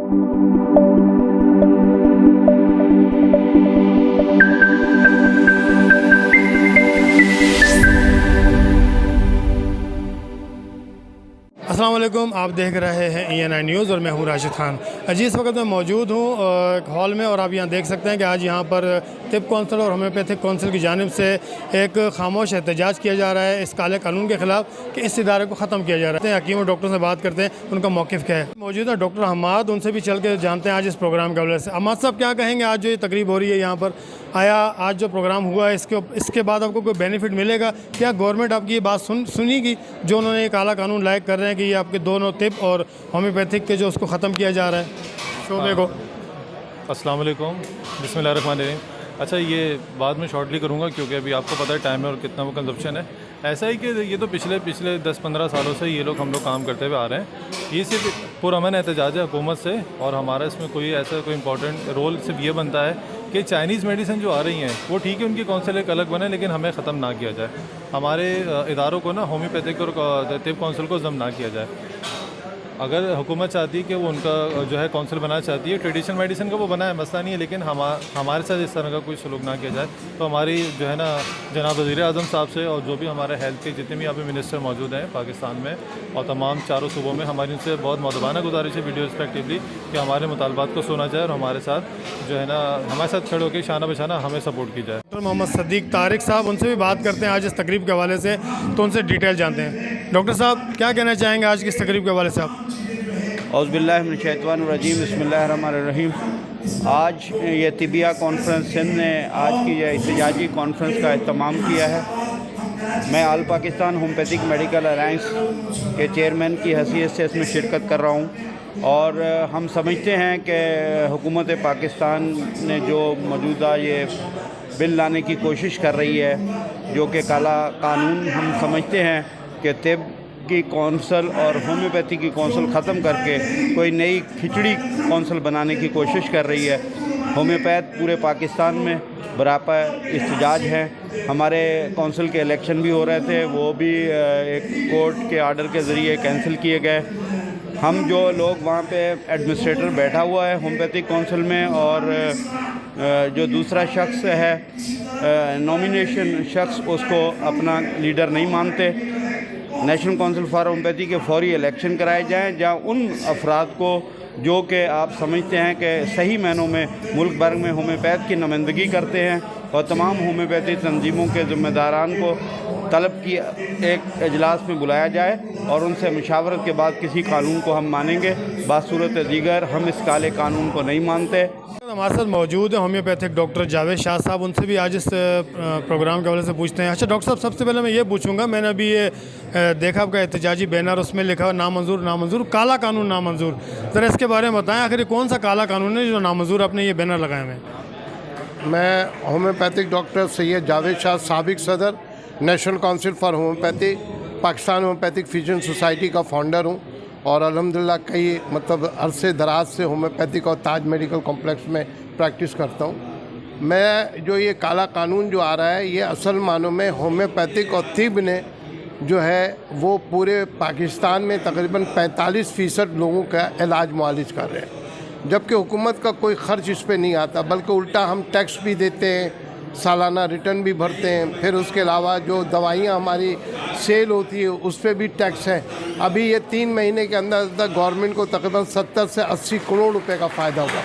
अस्सलाम वालेकुम, आप देख रहे हैं ENI न्यूज़ और मैं हूं राशिद खान। जी, इस वक्त मैं मौजूद हूं एक हॉल में और आप यहां देख सकते हैं कि आज यहां पर तिब कौंसिल और होम्योपैथिक कौंसिल की जानिब से एक खामोश एहतजाज किया जा रहा है इस काले कानून के ख़िलाफ़ कि इस इदारे को ख़त्म किया जा रहा है। हकीम और डॉक्टर से बात करते हैं, उनका मौक़िफ़ क्या है। मौजूद है डॉक्टर हमाद, उनसे भी चल के जानते हैं आज इस प्रोग्राम के हवाले से। हमाद साहब, क्या कहेंगे आज जो ये तकरीब हो रही है यहाँ पर आया, आज जो प्रोग्राम हुआ है इसके बाद आपको कोई बेनिफिट मिलेगा? क्या गवर्नमेंट आपकी ये बात सुनेगी जो उन्होंने ये काला कानून लायक कर रहे हैं कि ये आपके दोनों तिब और होम्योपैथिक के जो उसको ख़त्म किया जा रहा है शोबे को? अस्सलाम वालेकुम, बिस्मिल्लाहिर्रहमानिर्रहीम। अच्छा, ये बाद में शॉर्टली करूँगा क्योंकि अभी आपको पता है टाइम है और कितना वो कंजप्शन है। ऐसा ही कि ये तो पिछले 10-15 सालों से हम लोग काम करते हुए आ रहे हैं। ये सिर्फ पुरअमन एहतजाज है हुकूमत से और हमारा इसमें कोई इंपॉर्टेंट रोल सिर्फ ये बनता है कि चाइनीज़ मेडिसिन जो आ रही हैं वो ठीक है, उनकी कौंसिल एक अलग बने, लेकिन हमें ख़त्म ना किया जाए। हमारे इदारों को ना होम्योपैथिक और तिब कौंसिल को ज़म ना किया जाए। अगर हुकूमत चाहती है कि वो उनका जो है कौंसिल बनाना चाहती है, ट्रेडिशनल मेडिसिन का वो बना है, मसला नहीं है, लेकिन हमारे साथ इस तरह का कोई सलूक ना किया जाए। तो हमारी जो है ना जनाब वज़ीर आज़म साहब से और जो भी हमारे हेल्थ के जितने भी यहाँ पे मिनिस्टर मौजूद हैं पाकिस्तान में और तमाम चारों सूबों में, हमारी उनसे बहुत मौदबाना गुजारिश है वीडियो रिस्पेक्टिवली कि हमारे मुतालबात को सुना जाए और हमारे साथ जो है ना हमारे साथ खड़े होकर शाना बशाना हमें सपोर्ट की जाए। डॉक्टर मोहम्मद सदीक तारिक साहब, उनसे भी बात करते हैं आज इस तकरीब के हवाले से, तो उनसे डिटेल जानते हैं। डॉक्टर साहब, क्या कहना चाहेंगे आज की इस तकरीब के हवाले से आप? औज़ुबिल्लाहिमिनश्शैतानिर्रजीम, बिस्मिल्लाहिर्रहमानिर्रहीम। आज ये तिबिया कॉन्फ्रेंस सिंध ने आज की यह एहतजाजी कॉन्फ्रेंस का एहतमाम किया है। मैं all Pakistan homeopathic medical alliance के चेयरमैन की हैसियत से इसमें शिरकत कर रहा हूँ और हम समझते हैं कि हुकूमत पाकिस्तान ने जो मौजूदा ये बिल लाने की कोशिश कर रही है, जो कि काला कानून, हम समझते हैं कि तिब की कौंसल और होम्योपैथी की कौंसल ख़त्म करके कोई नई खिचड़ी कौंसल बनाने की कोशिश कर रही है। होम्योपैथ पूरे पाकिस्तान में बराबर एहतजाज है। हमारे कौंसिल के इलेक्शन भी हो रहे थे, वो भी एक कोर्ट के आर्डर के ज़रिए कैंसिल किए गए। हम जो लोग वहाँ पे एडमिनिस्ट्रेटर बैठा हुआ है होम्योपैथिक कौंसिल में और जो दूसरा शख्स है नॉमिनेशन शख्स, उसको अपना लीडर नहीं मानते। नेशनल काउंसिल फॉर होम्योपैथी के फौरी इलेक्शन कराए जाएं जहां उन अफराद को जो कि आप समझते हैं कि सही मायनों में मुल्क भर में होम्योपैथ की नुमाइंदगी करते हैं और तमाम होम्योपैथी तंजीमों के ज़िम्मेदारान को तलब की एक इजलास में बुलाया जाए और उनसे मशावरत के बाद किसी कानून को हम मानेंगे। बासूरत दीगर हम इस काले कानून को नहीं मानते। हमारे साथ मौजूद है होम्योपैथिक डॉक्टर जावेद शाह साहब, उनसे भी आज इस प्रोग्राम के हवाले से पूछते हैं। अच्छा डॉक्टर साहब, सबसे पहले मैं ये पूछूंगा, मैंने अभी ये देखा आपका एहतजाजी बैनर, उसमें लिखा नामंजूर नामंजूर, काला कानून नामंजूर। ज़रा इसके बारे में बताएं, आखिर कौन सा काला कानून है जो नामंजूर आपने ये बैनर लगाए हुए? मैं होम्योपैथिक डॉक्टर सैयद जावेद शाह, साबिक सदर national council for homeopathy, Pakistan homeopathic physician society का फाउंडर हूँ और अल्हम्दुलिल्लाह कई अरसे दराज से होम्योपैथिक और ताज मेडिकल कॉम्प्लेक्स में प्रैक्टिस करता हूँ। मैं जो ये काला कानून जो आ रहा है, ये असल मानों में होम्योपैथिक और तिब ने जो है वो पूरे पाकिस्तान में तकरीबन 45% लोगों का इलाज मुआलिज कर रहे हैं, जबकि हुकूमत का कोई ख़र्च इस पर नहीं आता, बल्कि उल्टा हम टैक्स भी देते हैं, सालाना रिटर्न भी भरते हैं, फिर उसके अलावा जो दवाइयाँ हमारी सेल होती है उस पर भी टैक्स है। अभी ये 3 महीने के अंदर अंदर गवर्नमेंट को तकरीबन 70 से 80 करोड़ रुपए का फ़ायदा हुआ,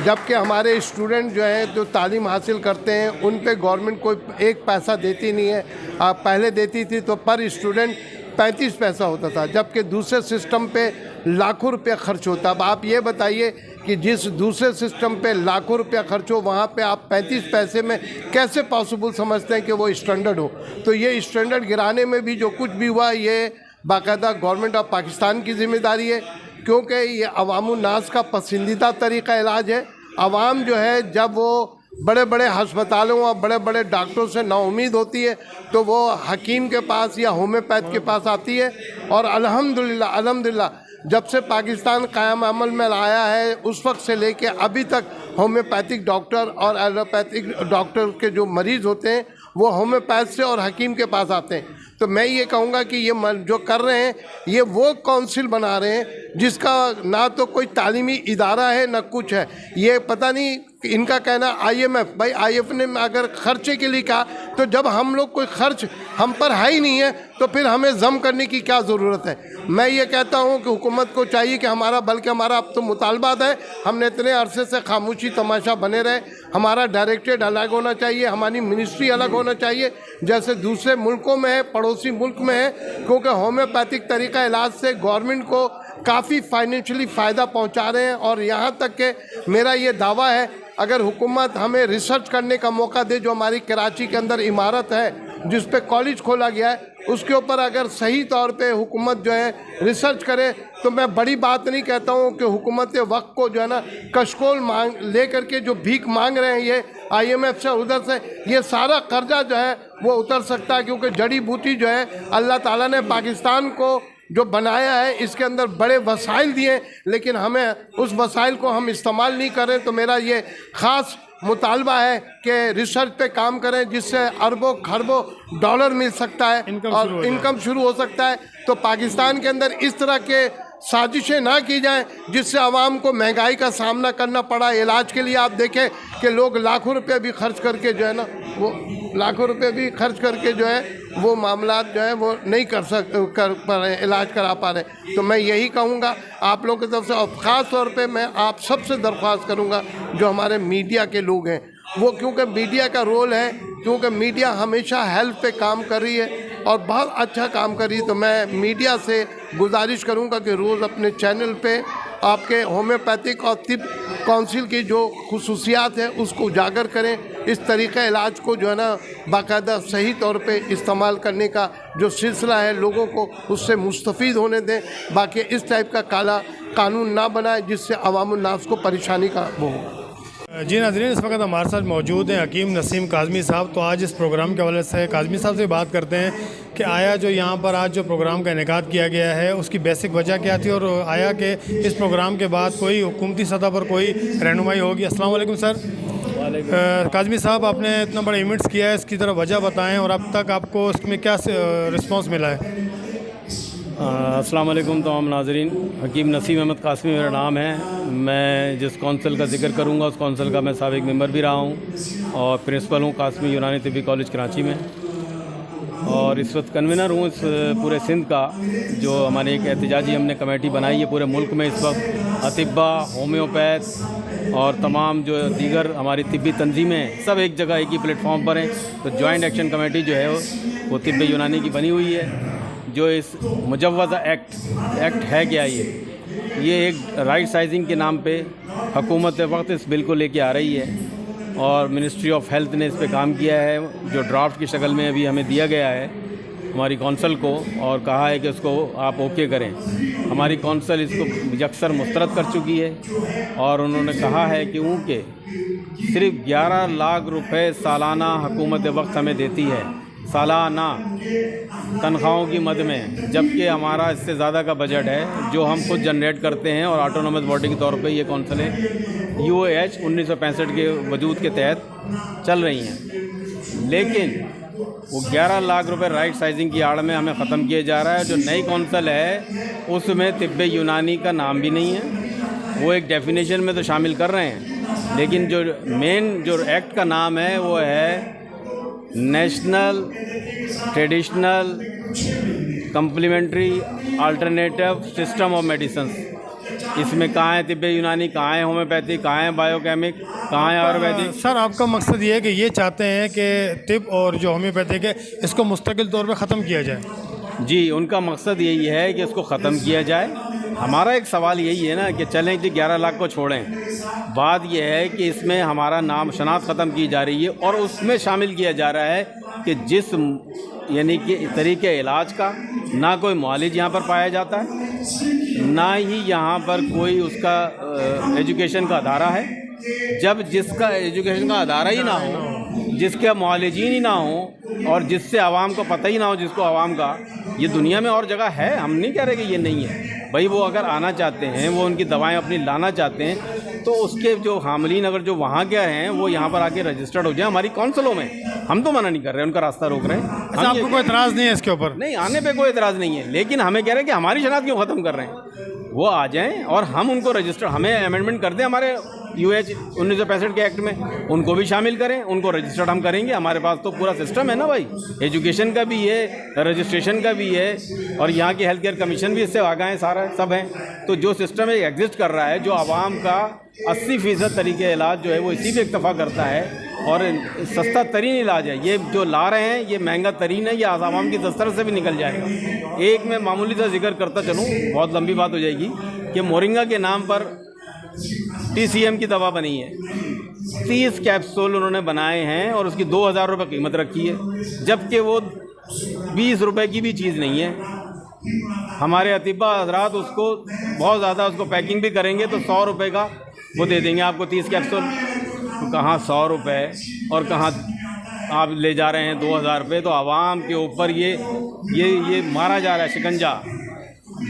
जबकि हमारे स्टूडेंट जो हैं जो तालीम हासिल करते हैं उन पे गवर्नमेंट कोई एक पैसा देती नहीं है। पहले देती थी तो पर स्टूडेंट 35 पैसा होता था, जबकि दूसरे सिस्टम पे लाखों रुपया खर्च होता। अब आप ये बताइए कि जिस दूसरे सिस्टम पे लाखों रुपया खर्च हो, वहाँ पे आप 35 पैसे में कैसे पॉसिबल समझते हैं कि वो स्टैंडर्ड हो? तो ये स्टैंडर्ड गिराने में भी जो कुछ भी हुआ, ये बाकायदा गवर्नमेंट ऑफ पाकिस्तान की जिम्मेदारी है, क्योंकि ये अवामुन्नास का पसंदीदा तरीका इलाज है। आवाम जो है जब वो बड़े बड़े अस्पतालों और बड़े बड़े डॉक्टरों से नाउम्मीद होती है तो वो हकीम के पास या होम्योपैथ के पास आती है। और अल्हम्दुलिल्लाह जब से पाकिस्तान कायम अमल में आया है उस वक्त से लेके अभी तक होम्योपैथिक डॉक्टर और एलोपैथिक डॉक्टर के जो मरीज़ होते हैं वो होम्योपैथ से और हकीम के पास आते हैं। तो मैं ये कहूँगा कि ये जो कर रहे हैं ये वो काउंसिल बना रहे हैं जिसका ना तो कोई तालीमी इदारा है ना कुछ है। ये पता नहीं, इनका कहना IMF, भाई IMF ने अगर खर्चे के लिए कहा तो जब हम लोग कोई खर्च हम पर है ही नहीं है तो फिर हमें जम करने की क्या ज़रूरत है। मैं ये कहता हूँ कि हुकूमत को चाहिए कि हमारा अब तो मुतालबात है, हमने इतने अरसे से खामोशी तमाशा बने रहे, हमारा डायरेक्टरेट अलग होना चाहिए, हमारी मिनिस्ट्री अलग होना चाहिए जैसे दूसरे मुल्कों में है, पड़ोसी मुल्क में है, क्योंकि होम्योपैथिक तरीका इलाज से गवर्नमेंट को काफ़ी फाइनेंशियली फ़ायदा पहुंचा रहे हैं। और यहाँ तक कि मेरा ये दावा है अगर हुकूमत हमें रिसर्च करने का मौका दे, जो हमारी कराची के अंदर इमारत है जिस पे कॉलेज खोला गया है उसके ऊपर अगर सही तौर पे हुकूमत जो है रिसर्च करे तो मैं बड़ी बात नहीं कहता हूँ कि हुकूमत वक्त को जो है ना कशकोल मांग ले करके जो भीख मांग रहे हैं ये IMF से उधर से, ये सारा कर्जा जो है वो उतर सकता है। क्योंकि जड़ी बूटी जो है अल्लाह ताला ने पाकिस्तान को जो बनाया है इसके अंदर बड़े वसाइल दिए, लेकिन हमें उस वसाइल को हम इस्तेमाल नहीं करें। तो मेरा ये ख़ास मुतालबा है कि रिसर्च पे काम करें जिससे अरबों खरबों डॉलर मिल सकता है और इनकम शुरू हो सकता है। तो पाकिस्तान के अंदर इस तरह के साजिशें ना की जाएं जिससे आवाम को महंगाई का सामना करना पड़ा। इलाज के लिए आप देखें कि लोग लाखों रुपए भी खर्च करके जो है ना वो लाखों रुपए भी खर्च करके जो है वो मामला जो है वो नहीं कर पा रहे, इलाज करा पा रहे। तो मैं यही कहूँगा आप लोगों की तरफ से, और ख़ास तौर पे मैं आप सबसे दरख्वास्त करूँगा जो हमारे मीडिया के लोग हैं वो, क्योंकि मीडिया का रोल है, क्योंकि मीडिया हमेशा हेल्थ पे काम कर रही है और बहुत अच्छा काम कर रही है। तो मैं मीडिया से गुजारिश करूँगा कि रोज़ अपने चैनल पे आपके होम्योपैथिक और तिब काउंसिल की जो खुसूसियात है उसको उजागर करें, इस तरीक़े इलाज को जो है ना बाकायदा सही तौर पे इस्तेमाल करने का जो सिलसिला है लोगों को उससे मुस्तफ़ीद होने दें। बाकी इस टाइप का काला कानून ना बनाए जिससे अवामुन्नास को परेशानी का वो हो। जी नाज़रीन, इस वक्त हमारे साथ मौजूद हैं हकीम नसीम काज़मी साहब। तो आज इस प्रोग्राम के हवाले से काज़मी साहब से बात करते हैं कि आया जो यहाँ पर आज जो प्रोग्राम का इनेकाद किया गया है उसकी बेसिक वजह क्या थी और आया कि इस प्रोग्राम के बाद कोई हुकूमती सतह पर कोई रहनुमाई होगी। अस्सलाम वालेकुम सर। काज़मी साहब, आपने इतना बड़ा इवेंट्स किया है, इसकी तरफ वजह बताएँ और अब तक आपको इसमें क्या रिस्पॉन्स मिला है। अस्सलाम वालेकुम तमाम नाज़रीन, हकीम नसीम अहमद कासमी मेरा नाम है। मैं जिस कौंसिल का जिक्र करूँगा उस कौंसिल का मैं साबिक मेंबर भी रहा हूँ और प्रिंसिपल हूँ कासमी यूनानी तिब्बी कॉलेज कराची में, और इस वक्त कन्वीनर हूँ इस पूरे सिंध का। जो हमारी एक एहतजाजी हमने कमेटी बनाई है पूरे मुल्क में, इस वक्त अतिब्बा, होम्योपैथ और तमाम जो दीगर हमारी तिब्बी तंजीमें सब एक जगह एक ही प्लेटफॉर्म पर हैं। तो जॉइंट एक्शन कमेटी जो है वो तिब्बी यूनानी की बनी हुई है। जो इस मुजव्वज़ा एक्ट है क्या, ये एक राइट साइजिंग के नाम पे हुकूमत वक्त इस बिल को लेके आ रही है और मिनिस्ट्री ऑफ हेल्थ ने इस पे काम किया है, जो ड्राफ्ट की शक्ल में अभी हमें दिया गया है हमारी कौंसल को, और कहा है कि उसको आप ओके करें। हमारी कौंसल इसको यकसर मुस्तरद कर चुकी है और उन्होंने कहा है कि उनके सिर्फ 11 लाख रुपए सालाना हुकूमत वक्त हमें देती है, सालाना तनख्वाहों की मद में, जबकि हमारा इससे ज़्यादा का बजट है जो हम खुद जनरेट करते हैं और ऑटोनोमस बॉडी के तौर पे ये कौंसलें UOH 1965 के वजूद के तहत चल रही हैं। लेकिन वो 11 लाख रुपए राइट साइजिंग की आड़ में हमें ख़त्म किया जा रहा है। जो नई कौंसल है उसमें तिब्बे यूनानी का नाम भी नहीं है। वो एक डेफिनेशन में तो शामिल कर रहे हैं, लेकिन जो मेन जो एक्ट का नाम है वो है national traditional complementary alternative system of medicine. इसमें कहाँ है तिब्बे यूनानी, कहाँ है होम्योपैथी, कहाँ है बायोकेमिक, कहाँ है आयुर्वेदिक। सर, आपका मकसद ये है कि ये चाहते हैं कि तिब और जो होम्योपैथिक है इसको मुस्तकिल तौर पर ख़त्म किया जाए। जी, उनका मकसद यही है कि इसको ख़त्म किया जाए। हमारा एक सवाल यही है ना कि चलें जी 11 लाख को छोड़ें, बात यह है कि इसमें हमारा नाम शनाख्त ख़त्म की जा रही है और उसमें शामिल किया जा रहा है कि जिस यानी कि तरीके इलाज का ना कोई मुआलिज यहाँ पर पाया जाता है, ना ही यहाँ पर कोई उसका एजुकेशन का अदारा है। जब जिसका एजुकेशन का अदारा ही ना हो, जिसके मुआलिजीन ही ना हो और जिससे आवाम को पता ही ना हो, जिसको आवाम का, ये दुनिया में और जगह है, हम नहीं कह रहे कि ये नहीं है। भाई वो अगर आना चाहते हैं, वो उनकी दवाएं अपनी लाना चाहते हैं, तो उसके जो हामलीन अगर जो वहाँ के हैं वो यहाँ पर आके रजिस्टर्ड हो जाए हमारी काउंसिलों में। हम तो मना नहीं कर रहे, उनका रास्ता रोक रहे हैं। अच्छा, आपको कोई एतराज़ नहीं है इसके ऊपर? नहीं, आने पे कोई एतराज़ नहीं है, लेकिन हमें कह रहे हैं कि हमारी शनाख्त क्यों ख़त्म कर रहे हैं। वो आ जाएं और हम उनको रजिस्टर, हमें अमेंडमेंट कर दें हमारे UH 1965 के एक्ट में, उनको भी शामिल करें, उनको रजिस्टर्ड हम करेंगे। हमारे पास तो पूरा सिस्टम है ना भाई, एजुकेशन का भी है, रजिस्ट्रेशन का भी है, और यहाँ की हेल्थ केयर कमीशन भी इससे आगा है, सारा सब है। तो जो सिस्टम एग्जिस्ट कर रहा है, जो आवाम का 80% तरीके इलाज जो है वो इसी पे इक्तफा करता है और सस्ता तरीन इलाज है। ये जो ला रहे हैं ये महंगा तरीन है, ये आवाम की दस्तर से भी निकल जाएगा। एक मैं मामूली सा जिक्र करता चलूँ, बहुत लंबी बात हो जाएगी, कि मोरिंगा के नाम पर TCM की दवा बनी है। 30 कैप्सूल उन्होंने बनाए हैं और उसकी 2000 रुपये कीमत रखी है, जबकि वो 20 रुपये की भी चीज़ नहीं है। हमारे अतिबा हजरात उसको बहुत ज़्यादा उसको पैकिंग भी करेंगे तो 100 रुपये का वो दे देंगे आपको 30 कैप्सूल। तो कहाँ 100 रुपये और कहाँ आप ले जा रहे हैं 2000 रुपये। तो आवाम के ऊपर ये मारा जा रहा है शिकंजा,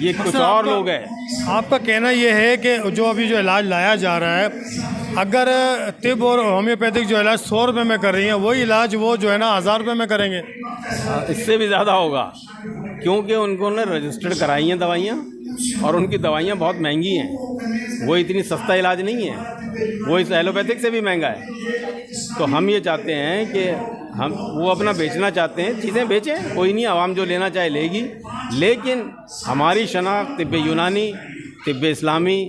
ये कुछ और लोग हैं। आपका कहना ये है कि जो अभी जो इलाज लाया जा रहा है, अगर तिब और होम्योपैथिक जो इलाज 100 रुपये में कर रही हैं, वही इलाज वो जो है ना 1000 रुपये में करेंगे? इससे भी ज़्यादा होगा, क्योंकि उनको ने रजिस्टर्ड कराई हैं दवाइयाँ और उनकी दवाइयाँ बहुत महंगी हैं। वो इतनी सस्ता इलाज नहीं है, वो इस एलोपैथिक से भी महंगा है। तो हम ये चाहते हैं कि हम वो अपना बेचना चाहते हैं, चीज़ें बेचें, कोई नहीं, आवाम जो लेना चाहे लेगी, लेकिन हमारी शनाख्त तिब्ब यूनानी, तिब्ब इस्लामी,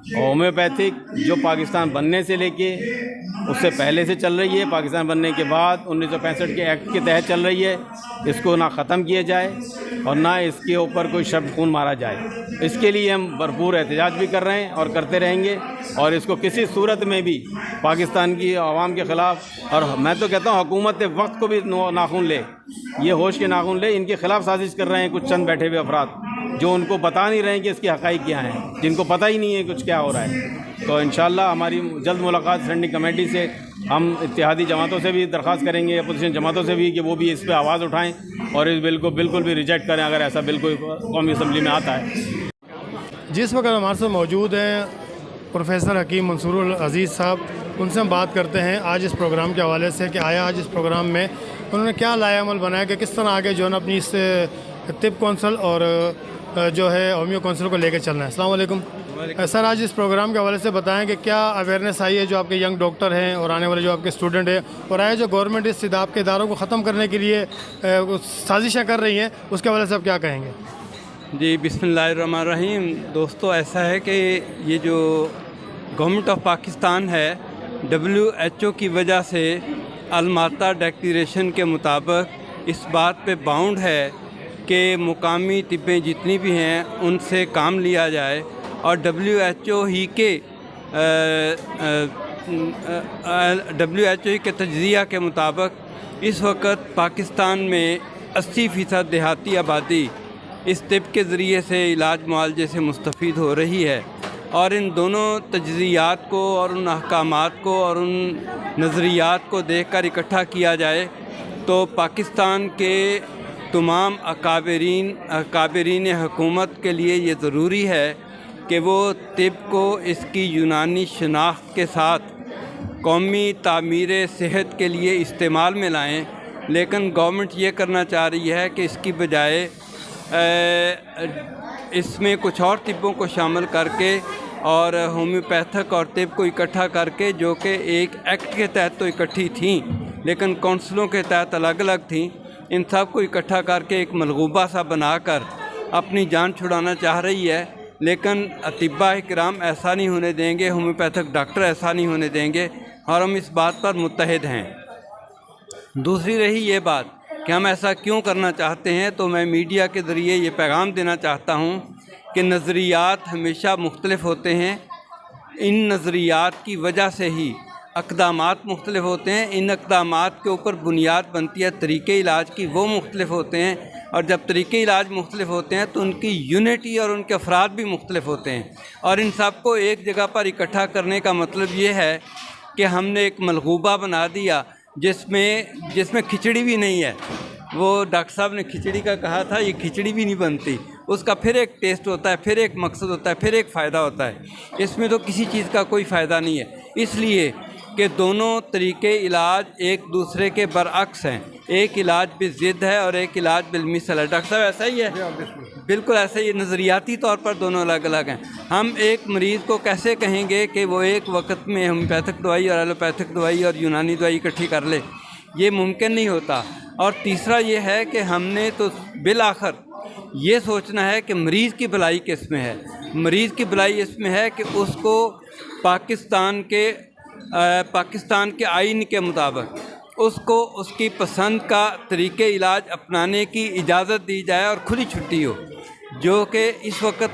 होम्योपैथिक जो पाकिस्तान बनने से लेके उससे पहले से चल रही है, पाकिस्तान बनने के बाद 1965 के एक्ट के तहत चल रही है, इसको ना ख़त्म किया जाए और ना इसके ऊपर कोई शब्द खून मारा जाए। इसके लिए हम भरपूर एहतजाज भी कर रहे हैं और करते रहेंगे, और इसको किसी सूरत में भी पाकिस्तान की आवाम के ख़िलाफ़, और मैं तो कहता हूँ हुकूमत वक्त को भी नाखून ले, ये होश के नाखून ले। इनके ख़िलाफ़ साजिश कर रहे हैं कुछ चंद बैठे हुए अफराद जो उनको बता नहीं रहे हैं कि इसकी हक़ाइक़ क्या हैं, जिनको पता ही नहीं है कुछ क्या हो रहा है। तो इंशाअल्लाह हमारी जल्द मुलाकात स्टैंडिंग कमेटी से, हम इत्तेहादी जमातों से भी दरख्वास्त करेंगे, अपोजिशन जमातों से भी, कि वो भी इस पर आवाज़ उठाएं और इस बिल को बिल्कुल भी रिजेक्ट करें अगर ऐसा बिल कोई कौमी असम्बली में आता है। जिस वक्त हमारे साथ मौजूद हैं प्रोफेसर हकीम मंसूरुल अज़ीज़ साहब, उनसे हम बात करते हैं आज इस प्रोग्राम के हवाले से कि आया आज इस प्रोग्राम में उन्होंने क्या लाया अमल बनाया कि किस तरह आगे जो है ना अपनी इस तिब कौंसल और जो है होम्यो कौंसिल को लेकर चलना है। अस्सलाम वालेकुम सर, आज इस प्रोग्राम के हवाले से बताएं कि क्या अवेयरनेस आई है जो आपके यंग डॉक्टर हैं और आने वाले जो आपके स्टूडेंट हैं, और आए जो गवर्नमेंट इस आपके इदारों को ख़त्म करने के लिए साजिशें कर रही हैं, उसके हवाले से आप क्या कहेंगे? जी, बिस्मिल्लाहिर्रहमानिर्रहीम। दोस्तों, ऐसा है कि ये जो गवर्नमेंट ऑफ पाकिस्तान है, WHO की वजह से अलमाता डिक्लेरेशन के मुताबिक इस बात पे बाउंड है कि मुकामी तिब्बें जितनी भी हैं उनसे काम लिया जाए, और WHO ही के तज्ज़िया के मुताबिक इस वक्त पाकिस्तान में 80% देहाती आबादी इस तिब के ज़रिए से इलाज मुआलजे से मुस्तफ़ीद हो रही है। और इन दोनों तज्ज़ियात को और उन अहकामात को और उन नज़रियात को देखकर इकट्ठा किया जाए तो पाकिस्तान के तमाम अकाबरीन हुकूमत के लिए ये ज़रूरी है कि वो तिब को इसकी यूनानी शनाख्त के साथ कौमी तामीर सेहत के लिए इस्तेमाल में लाएं। लेकिन गवर्नमेंट ये करना चाह रही है कि इसकी बजाय इसमें कुछ और तिब्बों को शामिल करके और होम्योपैथिक और तिब को इकट्ठा करके, जो कि एक एक्ट के तहत तो इकट्ठी थीं लेकिन कौंसलों के तहत अलग अलग थीं, इन सब को इकट्ठा करके एक मलगूबा सा बनाकर अपनी जान छुड़ाना चाह रही है। लेकिन अतिब्बा इकराम ऐसा नहीं होने देंगे, होम्योपैथिक डॉक्टर ऐसा नहीं होने देंगे, और हम इस बात पर मुत्तहिद हैं। दूसरी रही ये बात कि हम ऐसा क्यों करना चाहते हैं, तो मैं मीडिया के ज़रिए ये पैगाम देना चाहता हूँ कि नज़रियात हमेशा मुख्तलिफ होते हैं। इन नज़रियात की वजह से ही अक़दामात मुख्तलिफ होते हैं। इन अक़दामात के ऊपर बुनियाद बनती है तरीक़े इलाज की, वो मुख्तलिफ होते हैं। और जब तरीक़े इलाज मुख्तलिफ होते हैं तो उनकी यूनिटी और उनके अफराद भी मुख्तलिफ होते हैं। और इन सब को एक जगह पर इकट्ठा करने का मतलब ये है कि हमने एक मलगूबा बना दिया जिसमें खिचड़ी भी नहीं है, वो डॉक्टर साहब ने खिचड़ी का कहा था, ये खिचड़ी भी नहीं बनती, उसका फिर एक टेस्ट होता है, फिर एक मकसद होता है, फिर एक फ़ायदा होता है। इसमें तो किसी चीज़ का कोई फ़ायदा नहीं है, इसलिए कि दोनों तरीके इलाज एक दूसरे के बरअक्स हैं। एक इलाज बिज़िद है और एक इलाज बिलमिसल है। डॉक्टर साहब ऐसा ही है? बिल्कुल ऐसा ही, नज़रियाती तौर पर दोनों अलग अलग हैं। हम एक मरीज़ को कैसे कहेंगे कि वो एक वक्त में होम्योपैथिक दवाई और एलोपैथिक दवाई और यूनानी दवाई इकट्ठी कर ले, ये मुमकिन नहीं होता। और तीसरा ये है कि हमने तो बिल आखिर ये सोचना है कि मरीज़ की भलाई किस में है। मरीज़ की भलाई इसमें है कि उसको पाकिस्तान के आइन के मुताबिक उसको उसकी पसंद का तरीके इलाज अपनाने की इजाज़त दी जाए और खुली छुट्टी हो, जो कि इस वक्त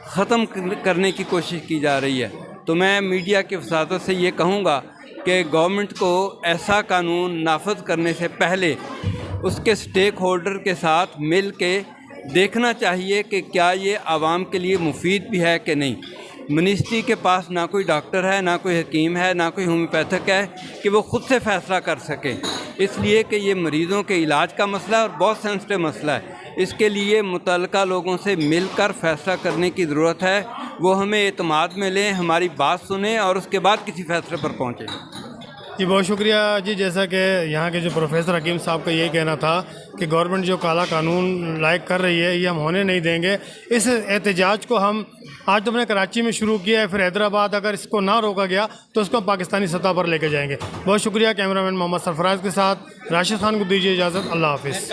ख़त्म करने की कोशिश की जा रही है। तो मैं मीडिया की वसातत से ये कहूँगा कि गवर्नमेंट को ऐसा कानून नाफज करने से पहले उसके स्टेक होल्डर के साथ मिल के देखना चाहिए कि क्या ये आवाम के लिए मुफीद भी है कि नहीं। मिनिस्ट्री के पास ना कोई डॉक्टर है, ना कोई हकीम है, ना कोई होम्योपैथिक है कि वो ख़ुद से फ़ैसला कर सके, इसलिए कि ये मरीज़ों के इलाज का मसला है और बहुत सेंसिटिव मसला है। इसके लिए मुतल्लिका लोगों से मिलकर फ़ैसला करने की ज़रूरत है। वो हमें एतमाद में लें, हमारी बात सुने और उसके बाद किसी फ़ैसले पर पहुँचें। जी बहुत शुक्रिया जी। जैसा कि यहाँ के जो प्रोफेसर हकीम साहब का यही कहना था कि गवर्नमेंट जो काला कानून लायक कर रही है ये हम होने नहीं देंगे। इस एहतजाज को हम आज तो हमने कराची में शुरू किया है, फिर हैदराबाद अगर इसको ना रोका गया तो उसको हम पाकिस्तानी सतह पर लेके जाएंगे। बहुत शुक्रिया। कैमरामैन मोहम्मद सरफराज के साथ राशिद खान को दीजिए इजाज़त। अल्लाह हाफिज़।